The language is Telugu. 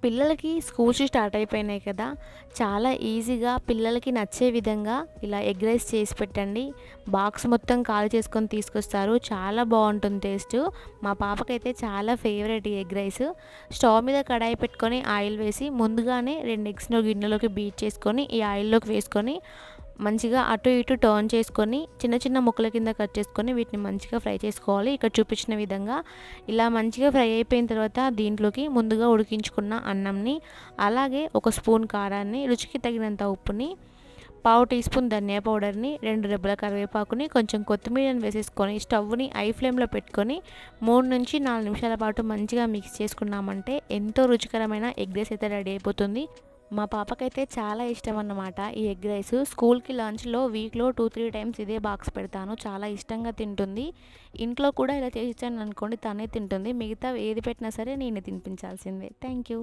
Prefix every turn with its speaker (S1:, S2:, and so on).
S1: పిల్లలకి స్కూల్స్ స్టార్ట్ అయిపోయినాయి కదా! చాలా ఈజీగా పిల్లలకి నచ్చే విధంగా ఇలా ఎగ్ రైస్ చేసి పెట్టండి. బాక్స్ మొత్తం ఖాళీ చేసుకొని తీసుకొస్తారు. చాలా బావుంటుంది టేస్టు. మా పాపకైతే చాలా ఫేవరెట్ ఈ ఎగ్ రైస్. స్టవ్ మీద కడాయి పెట్టుకొని ఆయిల్ వేసి ముందుగానే 2 ఎగ్స్‌ను గిన్నెలోకి బీట్ చేసుకొని ఈ ఆయిల్‌లోకి వేసుకొని మంచిగా అటు ఇటు టర్న్ చేసుకొని చిన్న చిన్న ముక్కల కింద కట్ చేసుకొని వీటిని మంచిగా ఫ్రై చేసుకోవాలి. ఇక్కడ చూపించిన విధంగా ఇలా మంచిగా ఫ్రై అయిపోయిన తర్వాత దీంట్లోకి ముందుగా ఉడికించుకున్న అన్నంని, అలాగే ఒక స్పూన్ కారాన్ని, రుచికి తగినంత ఉప్పుని, పావు టీ స్పూన్ ధనియా పౌడర్‌ని, 2 రెబ్బల కరివేపాకుని, కొంచెం కొత్తిమీరని వేసేసుకొని స్టవ్‌ని హై ఫ్లేమ్‌లో పెట్టుకొని 3-4 నిమిషాల పాటు మంచిగా మిక్స్ చేసుకున్నామంటే ఎంతో రుచికరమైన ఎగ్ రైస్ అయితే రెడీ అయిపోతుంది. మా పాపకైతే చాలా ఇష్టం అన్నమాట ఈ ఎగ్ రైస్. స్కూల్‌కి లంచ్‌లో వీక్‌లో 2-3 టైమ్స్ ఇదే బాక్స్ పెడతాను. చాలా ఇష్టంగా తింటుంది. ఇంట్లో కూడా ఇలా చేసిచ్చాననుకోండి తనే తింటుంది. మిగతావి ఏది పెట్టినా సరే నేనే తినిపించాల్సిందే. Thank you.